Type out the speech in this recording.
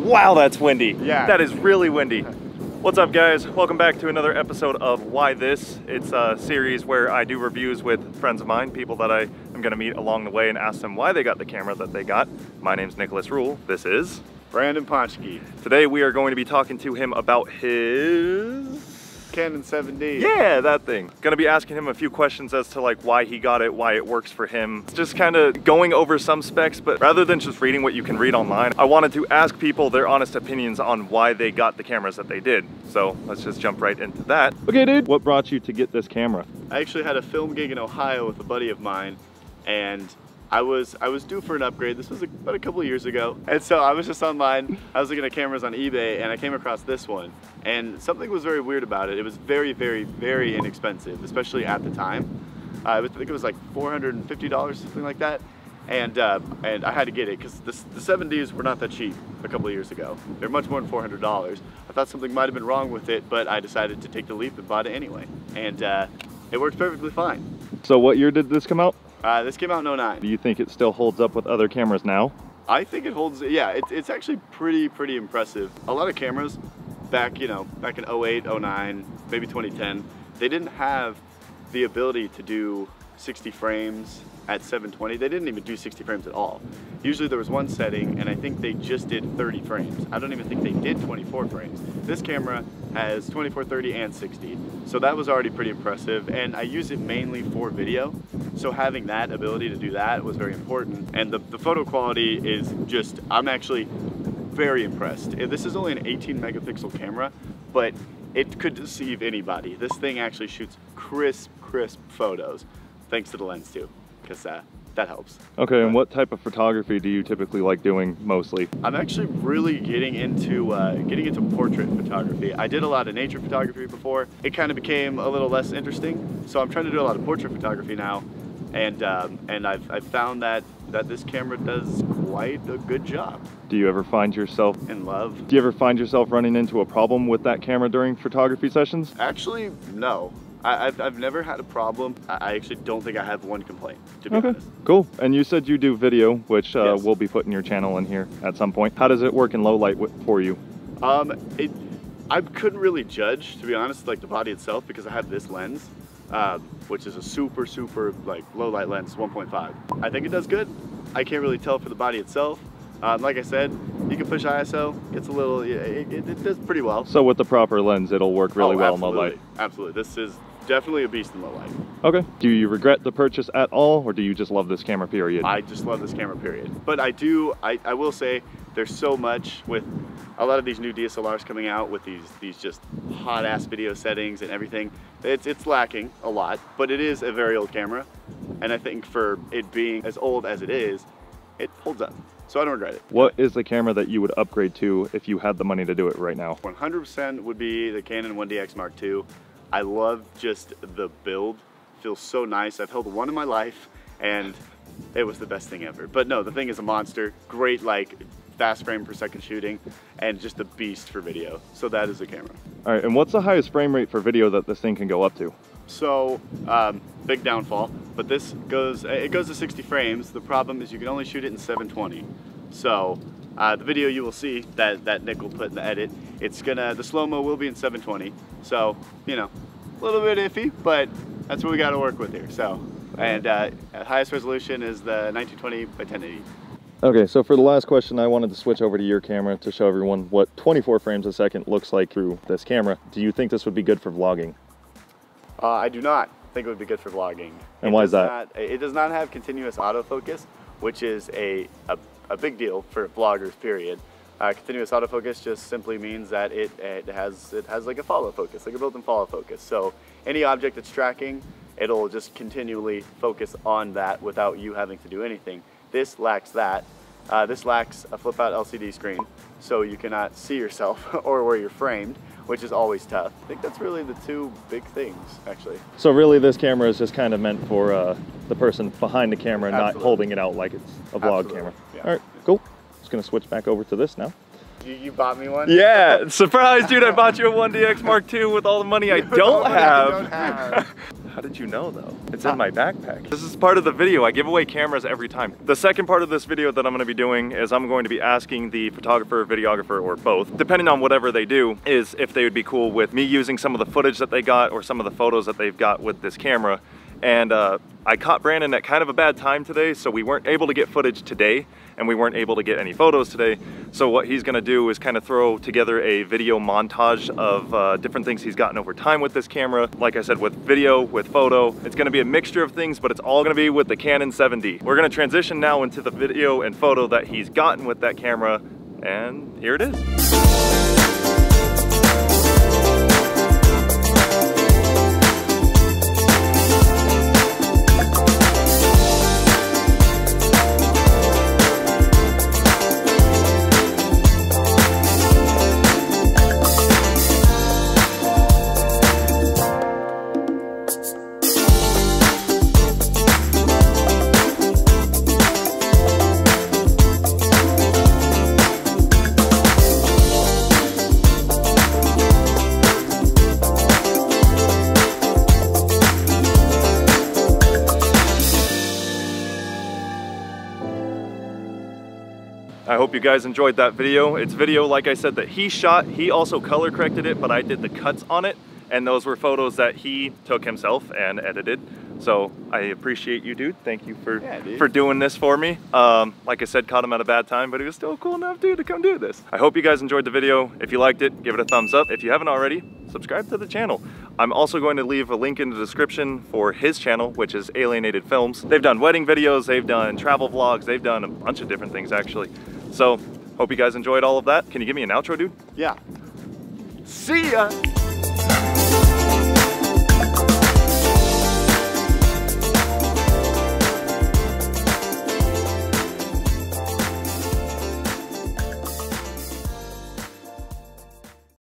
Wow, that's windy. Yeah. That is really windy. What's up, guys? Welcome back to another episode of Why This? It's a series where I do reviews with friends of mine, people that I am going to meet along the way and ask them why they got the camera that they got. My name's Nicholas Rule. This is Branden Ponschke. Today we are going to be talking to him about his Canon 7D. Yeah, that thing. Gonna be asking him a few questions as to like why he got it, why it works for him. Just kind of going over some specs, but rather than just reading what you can read online, I wanted to ask people their honest opinions on why they got the cameras that they did. So let's just jump right into that. Okay, dude, what brought you to get this camera? I actually had a film gig in Ohio with a buddy of mine, and I was due for an upgrade. This was about a couple of years ago. And so I was just online, I was looking at cameras on eBay, and I came across this one. And something was very weird about it. It was very, very, very inexpensive, especially at the time. I think it was like $450, something like that. And I had to get it because the 7Ds were not that cheap a couple of years ago. They're much more than $400. I thought something might have been wrong with it, but I decided to take the leap and bought it anyway. And it works perfectly fine. So what year did this come out? This came out in 09. Do you think it still holds up with other cameras now? I think it holds, yeah, it's actually pretty impressive. A lot of cameras back in 08, 09, maybe 2010, they didn't have the ability to do 60 frames at 720. They didn't even do 60 frames at all. Usually there was one setting, and I think they just did 30 frames. I don't even think they did 24 frames. This camera has 24, 30, and 60. So that was already pretty impressive, and I use it mainly for video. So having that ability to do that was very important. And the photo quality is just, I'm actually very impressed. This is only an 18 megapixel camera, but it could deceive anybody. This thing actually shoots crisp photos, thanks to the lens too, because that helps. Okay, and what type of photography do you typically like doing mostly? I'm actually really getting into portrait photography. I did a lot of nature photography before. It kind of became a little less interesting, so I'm trying to do a lot of portrait photography now, and I've found that this camera does quite a good job. Do you ever find yourself in love? Do you ever find yourself running into a problem with that camera during photography sessions? Actually, no. I've never had a problem. I actually don't think I have one complaint, to be honest. Cool. And you said you do video, which yes. We'll be putting your channel in here at some point. How does it work in low light for you? I couldn't really judge, to be honest, like the body itself, because I have this lens, which is a super like low light lens, 1.5. I think it does good. I can't really tell for the body itself. Like I said, you can push ISO, gets a little, it does pretty well. So with the proper lens, it'll work really well in low light. Absolutely. This is definitely a beast in low light. Okay. Do you regret the purchase at all, or do you just love this camera, period? I just love this camera, period. But I will say there's so much with a lot of these new DSLRs coming out with these just hot ass video settings and everything. It's lacking a lot, but it is a very old camera. And I think for it being as old as it is, it holds up. So I don't regret it. What is the camera that you would upgrade to if you had the money to do it right now? 100% would be the Canon 1DX Mark II. I love just the build. Feels so nice. I've held one in my life, and it was the best thing ever. But no, the thing is a monster. Great, like, fast frame per second shooting, and just a beast for video. So that is the camera. All right, and what's the highest frame rate for video that this thing can go up to? So, big downfall, but this goes to 60 frames. The problem is you can only shoot it in 720. So, the video you will see that Nick will put in the edit, the slow-mo will be in 720. So, a little bit iffy, but that's what we got to work with here. So, and highest resolution is the 1920 by 1080. Okay, so for the last question, I wanted to switch over to your camera to show everyone what 24 frames a second looks like through this camera. Do you think this would be good for vlogging? I do not think it would be good for vlogging. And why is that? It does not have continuous autofocus, which is a big deal for vloggers, period. Continuous autofocus just simply means that it has like a follow focus, like a built-in follow focus. So any object that's tracking, it'll just continually focus on that without you having to do anything. This lacks that. This lacks a flip-out LCD screen, so you cannot see yourself or where you're framed, which is always tough. I think that's really the two big things, actually. So really this camera is just kind of meant for the person behind the camera, Absolutely. not holding it out like it's a vlog Absolutely. camera. Yeah. All right, cool. Just gonna switch back over to this now. You bought me one? Yeah, surprise, dude, I bought you a 1DX Mark II with all the money I don't have. How did you know though? It's in my backpack. This is part of the video. I give away cameras every time. The second part of this video that I'm gonna be doing is I'm going to be asking the photographer, videographer, or both, depending on whatever they do, is if they would be cool with me using some of the footage that they got or some of the photos that they've got with this camera. And I caught Branden at kind of a bad time today, so we weren't able to get footage today, and we weren't able to get any photos today. So what he's gonna do is kind of throw together a video montage of different things he's gotten over time with this camera. Like I said, with video, with photo, it's gonna be a mixture of things, but it's all gonna be with the Canon 7D. We're gonna transition now into the video and photo that he's gotten with that camera, and here it is. I hope you guys enjoyed that video. It's video, like I said, that he shot. He also color corrected it, but I did the cuts on it. And those were photos that he took himself and edited. So I appreciate you, dude. Thank you for doing this for me. Like I said, caught him at a bad time, but he was still cool enough, dude, to come do this. I hope you guys enjoyed the video. If you liked it, give it a thumbs up. If you haven't already, subscribe to the channel. I'm also going to leave a link in the description for his channel, which is Alienated Films. They've done wedding videos, they've done travel vlogs, they've done a bunch of different things actually. So, hope you guys enjoyed all of that. Can you give me an outro, dude? Yeah. See ya!